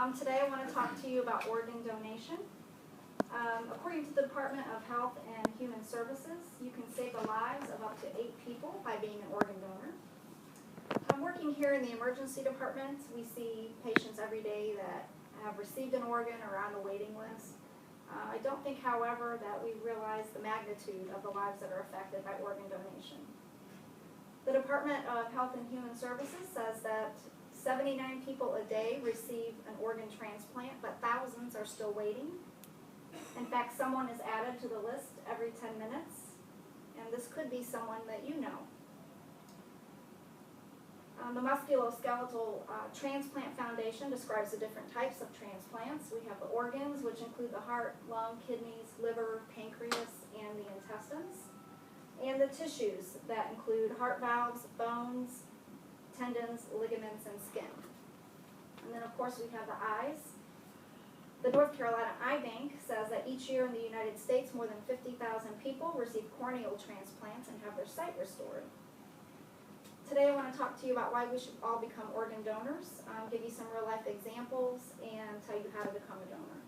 Today I want to talk to you about organ donation. According to the Department of Health and Human Services, you can save the lives of up to 8 people by being an organ donor. I'm working here in the emergency department. We see patients every day that have received an organ or are on the waiting list. I don't think, however, that we realize the magnitude of the lives that are affected by organ donation. The Department of Health and Human Services says that 79 people a day receive an organ transplant, but thousands are still waiting. In fact, someone is added to the list every 10 minutes, and this could be someone that you know. The Musculoskeletal Transplant Foundation describes the different types of transplants. We have the organs, which include the heart, lung, kidneys, liver, pancreas, and the intestines. And the tissues that include heart valves, bones, tendons, ligaments, and skin. And then, of course, we have the eyes. The North Carolina Eye Bank says that each year in the United States, more than 50,000 people receive corneal transplants and have their sight restored. Today I want to talk to you about why we should all become organ donors, give you some real-life examples, and tell you how to become a donor.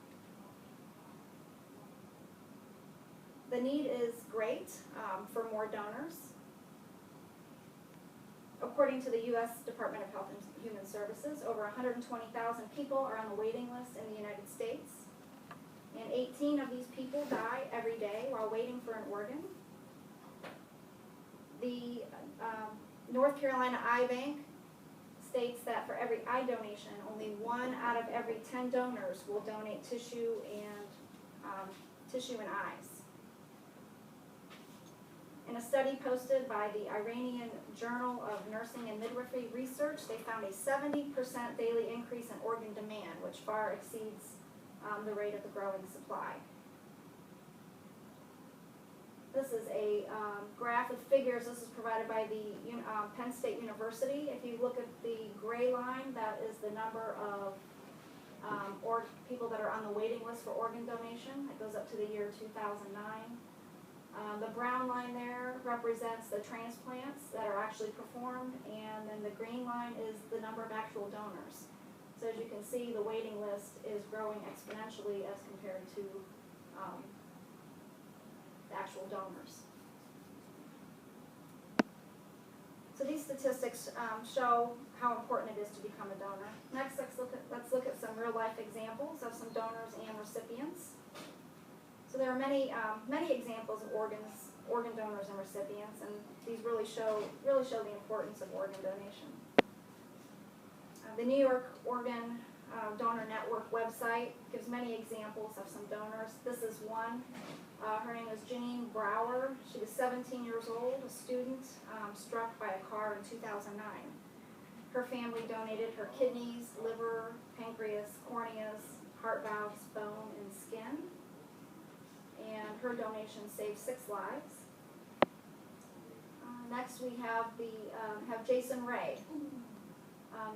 The need is great for more donors. According to the U.S. Department of Health and Human Services, over 120,000 people are on the waiting list in the United States, and 18 of these people die every day while waiting for an organ. The North Carolina Eye Bank states that for every eye donation, only 1 out of every 10 donors will donate tissue and eyes. In a study posted by the Iranian Journal of Nursing and Midwifery Research, they found a 70% daily increase in organ demand, which far exceeds the rate of the growing supply. This is a graph with figures. This is provided by the Penn State University. If you look at the gray line, that is the number of people that are on the waiting list for organ donation. It goes up to the year 2009. The brown line there represents the transplants that are actually performed, and then the green line is the number of actual donors. So as you can see, the waiting list is growing exponentially as compared to the actual donors. So these statistics show how important it is to become a donor. Next, let's look at some real-life examples of some donors and recipients. So there are many examples of organ donors and recipients, and these really show the importance of organ donation. The New York Organ Donor Network website gives many examples of some donors. This is one. Her name is Janine Brower. She was 17 years old, a student, struck by a car in 2009. Her family donated her kidneys, liver, pancreas, corneas, heart valves, bone, and skin. And her donation saved 6 lives. Next we have Jason Ray.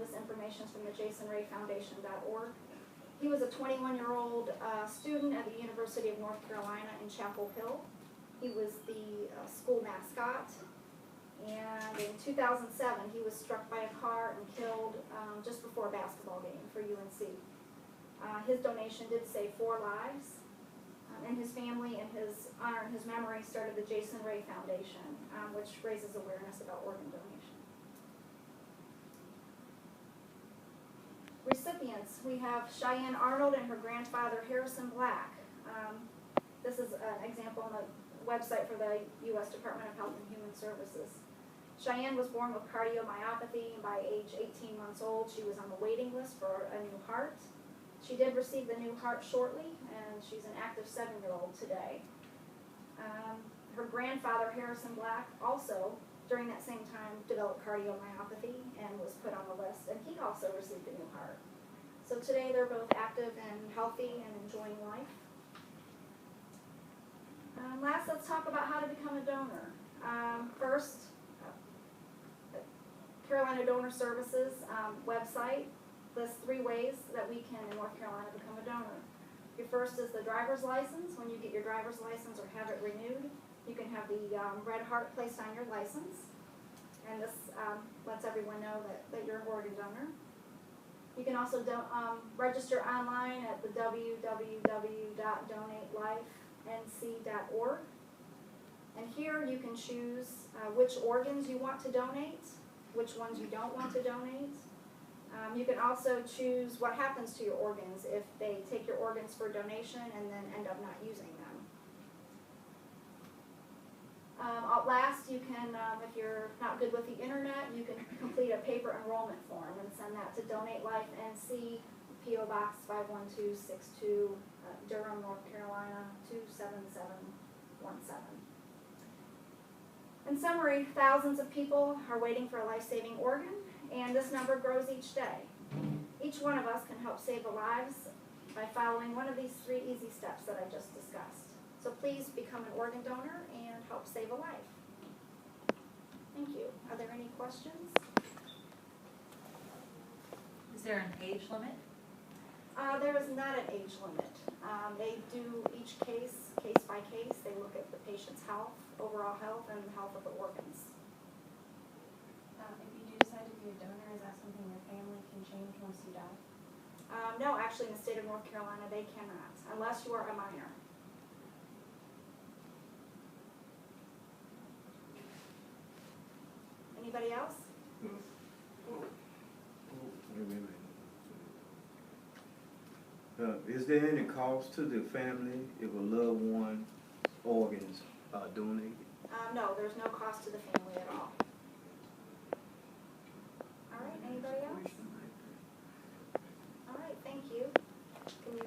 This information is from the jasonrayfoundation.org. He was a 21-year-old student at the University of North Carolina in Chapel Hill. He was the school mascot, and in 2007 he was struck by a car and killed just before a basketball game for UNC. His donation did save 4 lives. And his family, in his honor and his memory, started the Jason Ray Foundation, which raises awareness about organ donation. Recipients, we have Cheyenne Arnold and her grandfather Harrison Black. This is an example on the website for the U.S. Department of Health and Human Services. Cheyenne was born with cardiomyopathy, and by age 18 months old, she was on the waiting list for a new heart. She did receive the new heart shortly, and she's an active 7-year-old today. Her grandfather, Harrison Black, also, during that same time, developed cardiomyopathy and was put on the list, and he also received a new heart. So today they're both active and healthy and enjoying life. Last, let's talk about how to become a donor. First, Carolina Donor Services website lists 3 ways that we can, in North Carolina, become a donor. Your first is the driver's license. When you get your driver's license or have it renewed, you can have the red heart placed on your license, and this lets everyone know that you're an organ donor. You can also register online at the www.donatelifenc.org. And here you can choose which organs you want to donate, which ones you don't want to donate. You can also choose what happens to your organs if they take your organs for donation and then end up not using them. Last, you can, if you're not good with the internet, you can complete a paper enrollment form and send that to Donate Life NC, P.O. Box 51262, Durham, North Carolina 27717. In summary, thousands of people are waiting for a life-saving organ, and this number grows each day. Each one of us can help save lives by following one of these 3 easy steps that I just discussed. So please become an organ donor and help save a life. Thank you. Are there any questions? Is there an age limit? There is not an age limit. They do each case by case. They look at the patient's health, overall health, and the health of the organs. If you do decide to be a donor, is that something your family can change once you die? No, actually in the state of North Carolina they cannot, unless you are a minor. Anybody else? Is there any cost to the family if a loved one organs are donated? No, there's no cost to the family at all. All right, anybody else? All right, thank you. Can you